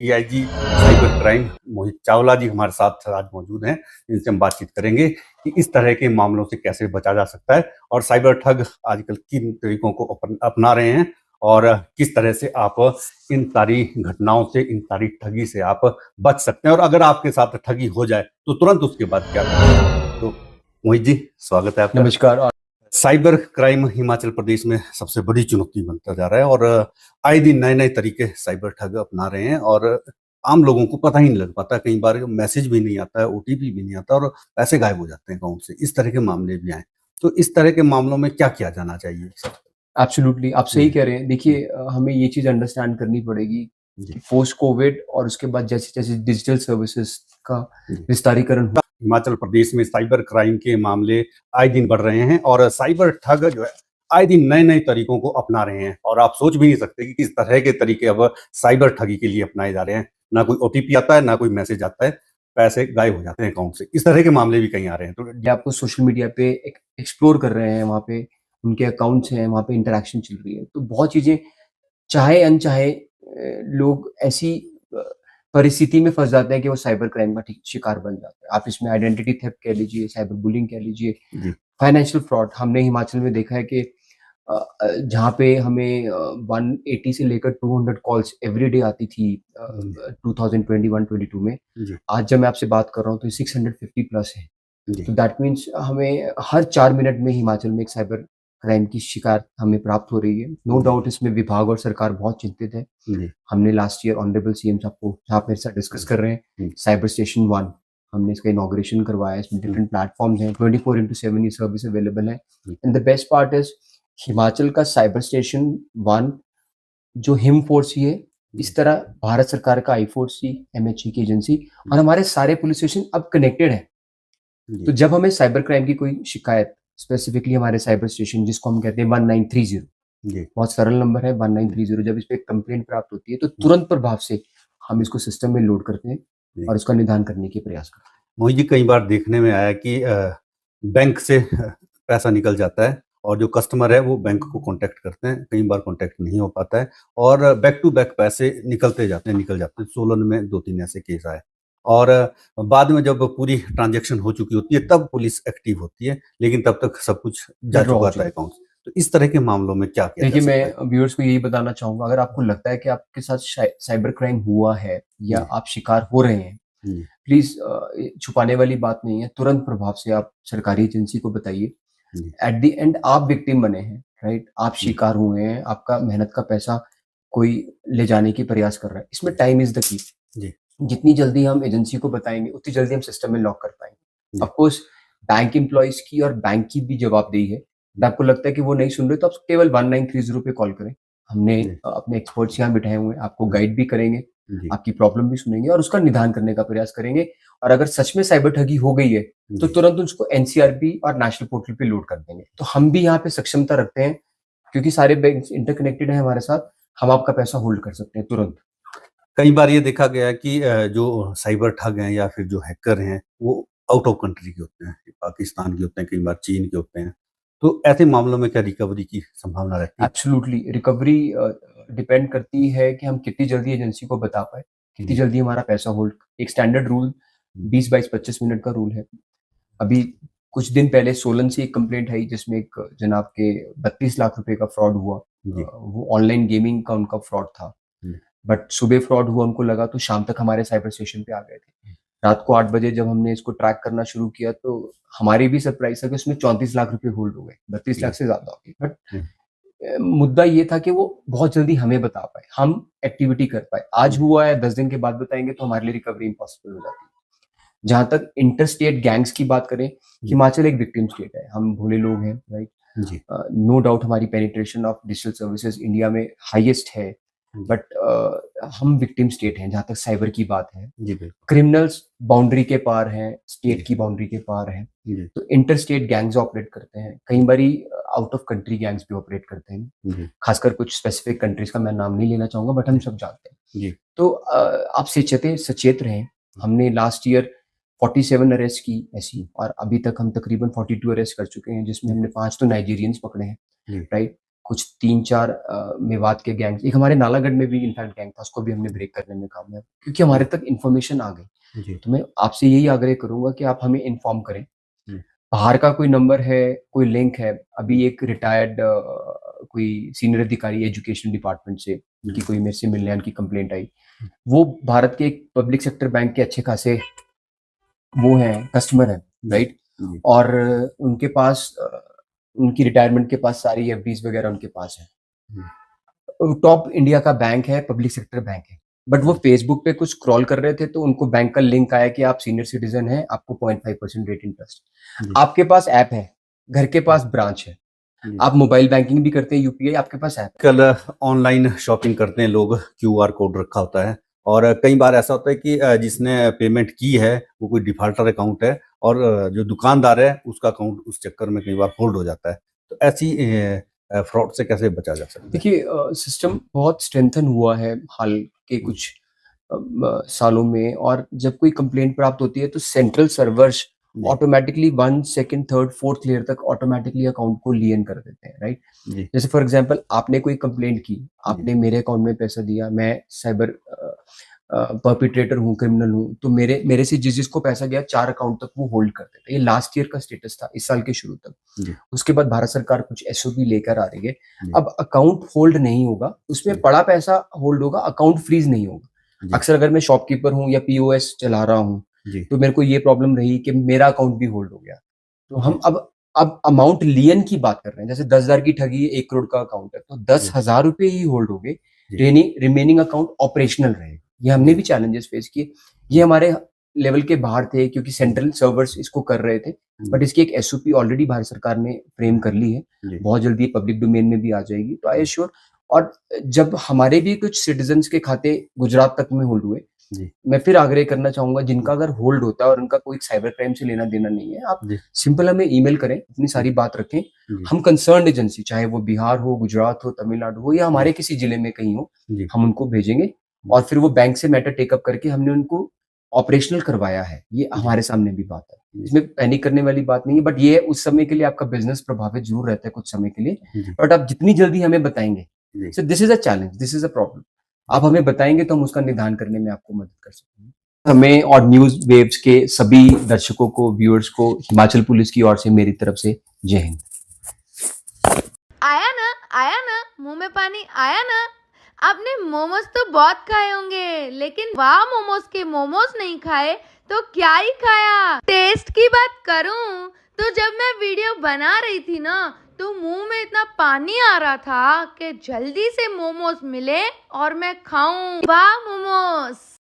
DIG cyber crime Mohit Chawla जी हमारे साथ आज मौजूद हैं। इनसे हम बातचीत करेंगे कि इस तरह के मामलों से कैसे बचा जा सकता है और साइबर ठग आजकल किन तरीकों को अपना रहे हैं और किस तरह से आप इन सारी घटनाओं से, इन सारी ठगी से आप बच सकते हैं और अगर आपके साथ ठगी हो जाए तो तुरंत उसके बाद क्या करें। तो मोहित जी, स्वागत है आपका। नमस्कार। साइबर क्राइम हिमाचल प्रदेश में सबसे बड़ी चुनौती बनता जा रहा है और आए दिन नए नए तरीके साइबर ठग अपना रहे हैं और आम लोगों को पता ही नहीं लग पाता। कई बार मैसेज भी नहीं आता है, ओटीपी भी नहीं आता और पैसे गायब हो जाते हैं अकाउंट से। इस तरह के मामले भी आए, तो इस तरह के मामलों में क्या किया जाना चाहिए? एब्सोल्युटली आप सही कह रहे हैं। देखिए हमें ये चीज़ अंडरस्टैंड करनी पड़ेगी जी, कि पोस्ट कोविड और उसके बाद जैसे-जैसे डिजिटल सर्विसेज़ का जी। विस्तारीकरण हुआ। हिमाचल प्रदेश में साइबर क्राइम के मामले आए दिन बढ़ रहे हैं और साइबर ठग जो है आए दिन नए नए तरीकों को अपना रहे हैं और आप सोच भी नहीं सकते कि किस तरह के तरीके अब साइबर ठगी के लिए अपनाए जा रहे हैं। ना कोई ओटीपी आता है, ना कोई मैसेज आता है, पैसे गायब हो जाते हैं अकाउंट से। इस तरह के मामले भी कहीं आ रहे हैं। तो ये आपको सोशल मीडिया पे एक्सप्लोर कर रहे हैं, वहाँ पे उनके अकाउंट्स हैं, वहाँ पे इंटरैक्शन चल रही है। तो बहुत चीज़ें चाहे अनचाहे लोग ऐसी अ, परिस्थिति में फँस जाते हैं कि वो साइबर क्राइम का शिकार बन जाते हैं। आप इसमें आइडेंटिटी थेफ्ट कह लीजिए, साइबर बुलिंग कह लीजिए, जी, फाइनेंशियल फ्रॉड। हमने हिमाचल में देखा है कि जहाँ पे हमें 180 से लेकर 200 कॉल्स एवरीडे आती थी जी, 2021-22 में। जी, आज जब मैं आपसे बात कर रहा हूँ तो 650 प्लस है। जी, तो दैट मीन्स हमें हर 4 मिनट में हिमाचल में एक साइबर क्राइम की शिकार हमें प्राप्त हो रही है। नो जी, डाउट इसमें विभाग और सरकार बहुत चिंतित है। जी, हमने लास्ट ईयर ऑनरेबल सीएम साहब को जहाँ पे साथ डिस्कस कर रहे हैं, जी, साइबर स्टेशन 1 हमने इसका इनॉग्रेशन करवाया है। इसमें जी, डिफरेंट प्लेटफ़ॉर्म्स हैं, 24/7 ये सर्विस अवेलेबल है। जी, and the best part is Himachal का साइबर स्टेशन 1 जो हिम फोर्स ही है, जी, इस तरह भारत सरकार का आई फोर्स ही, एमएचए की एजेंसी और हमारे सारे पुलिस स्टेशन अब कनेक्टेड हैं। तो जी, जब हमें साइबर क्राइम की कोई शिकायत स्पेसिफिकली हमारे साइबर स्टेशन जिसको हम कहते हैं 1930 जी, बहुत सरल नंबर है जी, 1930 जब इस पे एक कंप्लेंट प्राप्त होती है तो जी, तुरंत प्रभाव से हम इसको सिस्टम में लोड करते हैं जी। और उसका निदान करने की प्रयास करते मोहित जी, कई बार देखने में आया कि बैंक से पैसा निकल जाता है और जो कस्टमर है वो बैंक को कॉन्टैक्ट करते हैं, कई बार कॉन्टैक्ट नहीं हो पाता है और बैक टू बैक पैसे निकल जाते हैं। सोलन में 2-3 ऐसे केस आए और बाद में जब पूरी ट्रांज़ैक्शन हो चुकी होती है तब पुलिस एक्टिव होती है, लेकिन तब तक सब कुछ हैं जा विथड्रॉ हो चुका था चुका है। अकाउंट से। तो इस तरह के मामलों में क्या किया जा देखिए सकता है? मैं व्यूअर्स को यही बताना चाहूँगा अगर आपको लगता है कि आपके साथ साइबर क्राइम हुआ है या जी, आप शिकार हो रहे हैं जी, प्लीज़ ये छुपाने वाली बात नहीं है, तुरंत प्रभाव से आप सरकारी एजेंसी को बताइए। जी, एट द एंड आप विक्टिम बने हैं, राइट? आप जी, शिकार हुए हैं, आपका मेहनत का पैसा कोई ले जाने की प्रयास कर रहा है। इसमें टाइम इज़ द की। जी, जितनी जल्दी हम एजेंसी को बताएँगे, उतनी जल्दी हम सिस्टम में लॉक कर पाएँगे। जी, ऑफ़ कोर्स बैंक एम्प्लॉइज़ की और बैंक की भी जवाबदेही है। अगर आपको लगता है कि वो नहीं सुन रहे, तो आप केवल 1930 पे कॉल करें। हमने जी, अपने एक्सपर्ट्स यहाँ बिठाए हुए हैं, आपको जी, गाइड भी करेंगे, जी, आपकी प्रॉब्लम भी सुनेंगे और उसका निदान करने का प्रयास करेंगे और अगर सच में साइबर ठगी हो गई है, तो जी। तुरंत उसको एनसीआरबी और नेशनल पोर्टल पे लोड कर देंगे। तो हम भी यहाँ पे सक्षमता रखते हैं, क्योंकि सारे बैंक्स इंटरकनेक्टेड हैं हमारे साथ, हम आपका पैसा होल्ड कर सकते हैं तुरंत। कई बार ये देखा गया है कि जो साइबर ठग हैं या फिर जो हैकर हैं, वो आउट ऑफ कंट्री के होते हैं, पाकिस्तान के होते हैं, कई बार चीन के होते हैं। तो ऐसे मामलों में क्या रिकवरी की संभावना रहती है? एब्सोल्युटली रिकवरी डिपेंड करती है कि हम कितनी जल्दी एजेंसी को बता पाएँ, कितनी जी, जल्दी हमारा पैसा होल्ड एक स्टैंडर्ड रूल हुँ, 20, 22, 25 मिनट का रूल है। अभी कुछ दिन पहले सोलन से एक कंप्लेंट आई जिसमें एक जनाब के 32 लाख रुपए का फ्रॉड हुआ। जी, वो ऑनलाइन गेमिंग का उनका फ्रॉड था। जी, बट सुबह फ्रॉड हुआ उनको लगा तो शाम तक हमारे साइबर स्टेशन पे आ गए थे। रात को 8 बजे जब हमने इसको ट्रैक करना शुरू किया तो हमारी भी सरप्राइज़ था कि उसमें 34 लाख रुपए होल्ड हो गए। 32 लाख जी, से ज़्यादा हो गए। बट जी, मुद्दा ये था कि वो बहुत जल्दी हमें बता पाए, हम एक्टिविटी कर पाए। आज जी, हुआ है 10 दिन के बाद बताएँगे तो हमारे लिए रिकवरी इम्पॉसिबल हो जाती है। जहाँ तक इंटर स्टेट गैंग्स की बात करें, जी, हिमाचल एक विक्टिम स्टेट है। हम भोले लोग हैं, राइट? जी, नो डाउट हमारी penetration of digital services India में हाईएस्ट है। जी, बट हम विक्टिम स्टेट हैं जहाँ तक साइबर की बात है। जी, बिल्कुल। क्रिमिनल्स बाउंड्री के पार हैं, स्टेट जी, की बाउंड्री के पार हैं। जी, तो इंटर स्टेट गैंग्स ऑपरेट करते हैं। कई बारी आउट ऑफ कंट्री गैंग्स भी ऑपरेट करते हैं। जी, खासकर कुछ स्पेसिफिक कंट्रीज़ का मैं नाम नहीं लेना चाहूँगा बट हम जी, सब जानते हैं। जी, तो आप सचेत रहें। हमने लास्ट ईयर 47 अरेस्ट की ऐसी और अभी तक हम तकरीबन 42 अरेस्ट कर चुके हैं जिसमें जी, हमने 5 तो नाइजीरियंस पकड़े हैं, जी, राइट? कुछ 3-4 मेवात के गैंग्स, एक हमारे नालागढ़ में भी इनफैक्ट गैंग था, उसको भी हमने ब्रेक करने में कामयाब, क्योंकि हमारे तक इन्फॉर्मेशन आ गई। जी। तो मैं आपसे यही आग्रह करूँगा कि आप हमें इन्फॉर्म करें। हुँ। बाहर का कोई नंबर है, कोई लिंक है, अभी एक रिटायर्ड कोई सीनियर अधिकारी एजुकेशन डिपार्टमेंट से, उनकी कोई मेरे से मिलने उनकी कंप्लेंट आई। वो भारत के एक पब्लिक सेक्टर बैंक के अच्छे खासे वो हैं, कस्टमर हैं, राइट? जी। और उनके पास उनकी रिटायरमेंट के पास सारी एफडीज़ वगैरह उनके पास हैं। टॉप इंडिया का बैंक है, पब्लिक सेक्टर बैंक है। बट वो फेसबुक पे कुछ स्क्रॉल कर रहे थे तो उनको बैंक का लिंक आया कि आप सीनियर सिटीज़न हैं, आपको 0.5% रेट इंटरेस्ट। जी। आपके पास ऐप है, घर के पास ब्रांच है, जी। आप मोबाइल बैंकिंग भी करते हैं, यूपीआई आपके पास ऐप है। कल ऑनलाइन शॉपिंग करते हैं लोग, क्यूआर कोड रखा होता है और कई बार ऐसा होता है कि जिसने पेमेंट की है वो कोई डिफाल्टर अकाउंट है और जो दुकानदार है उसका अकाउंट उस चक्कर में कई बार होल्ड हो जाता है। तो ऐसी फ्रॉड से कैसे बचा जा सकता है? देखिए सिस्टम बहुत स्ट्रेंथन हुआ है हाल के कुछ सालों में, और जब कोई कंप्लेंट प्राप्त होती है तो सेंट्रल सर्वर्स जी। ऑटोमेटिकली 1, 2, 3, 4th लेयर तक ऑटोमेटिकली अकाउंट को लीन कर देते हैं, राइट? जी। जैसे फॉर एग्जांपल आपने कोई कंप्लेंट की, आपने मेरे अकाउंट में पैसा दिया, मैं साइबर परपिट्रेटर हूँ, क्रिमिनल हूँ, तो मेरे से जिसको पैसा गया 4 अकाउंट तक वो होल्ड करते थे। ये लास्ट ईयर का स्टेटस था, इस साल के शुरू तक। जी। उसके बाद भारत सरकार कुछ एसओपी लेकर आ रही है। जी। अब अकाउंट होल्ड नहीं होगा, उसमें जी। पड़ा पैसा होल्ड होगा, अकाउंट फ्रीज नहीं होगा। जी। अक्सर अगर मैं शॉपकीपर हूँ या पीओएस चला रहा हूँ, जी। तो मेरे को ये प्रॉब्लम रही कि मेरा अकाउंट भी होल्ड हो गया। तो हम जी। अब अमाउंट लियन की बात कर रहे हैं। जैसे 10,000 की ठगी 1 करोड़ का अकाउंट है, तो 10,000 रुपए ही होल्ड होंगे, जी। रिमेनिंग अकाउंट ऑपरेशनल रहेगा। ये हमने भी चैलेंजेस फेस किए। ये हमारे लेवल के बाहर थे क्योंकि सेंट्रल सर्वर्स इसको कर रहे थे, बट इसकी एक एसओपी ऑलरेडी भारत सरकार ने फ्रेम कर ली है। जी। बहुत जल्दी ये पब्लिक डोमेन में भी आ जाएगी, तो आई एश्योर। और जब हमारे भी कुछ सिटीजन्स के खाते गुजरात तक में होल्ड हुए, जी। मैं फिर आग्रह करना चाहूँगा, जिनका अगर होल्ड होता है और उनका कोई साइबर क्राइम से लेना-देना नहीं है, आप जी। सिंपल हमें ईमेल करें, अपनी सारी बात रखें। जी। हम कंसर्न्ड एजेंसी, चाहे वो बिहार हो, गुजरात हो, तमिलनाडु हो या हमारे किसी जिले में कहीं हो, जी। हम उनको भेजेंगे और फिर वो बैंक से मैटर टेक अप करके हमने उनको ऑपरेशनल करवाया है। ये हमारे सामने भी बात है। इसमें पैनिक करने वाली बात नहीं है, बट ये है उस समय के लिए आपका बिज़नेस प्रभावित ज़रूर रहता है कुछ समय के लिए, जी। बट आप जितनी जल्दी हमें बताएँगे, जी। So this is a challenge, this is a problem. आप हमें बताएँगे तो हम उसका निदान करने में आपको मदद कर सकते हैं। हमें और न्यूज़ वेव्स के सभी दर्शकों को, व्यूअर्स को हिमाचल पुलिस की ओर से मेरी तरफ से जय हिंद। आया ना, मुंह में पानी आया ना। आपने मोमोज तो बहुत खाए होंगे, लेकिन वाह मोमोज के मोमोज नहीं खाए तो क्या ही खाया। टेस्ट की बात करूं तो जब मैं वीडियो बना रही थी ना, तो मुंह में इतना पानी आ रहा था कि जल्दी से मोमोज मिले और मैं खाऊं। वाह मोमोज।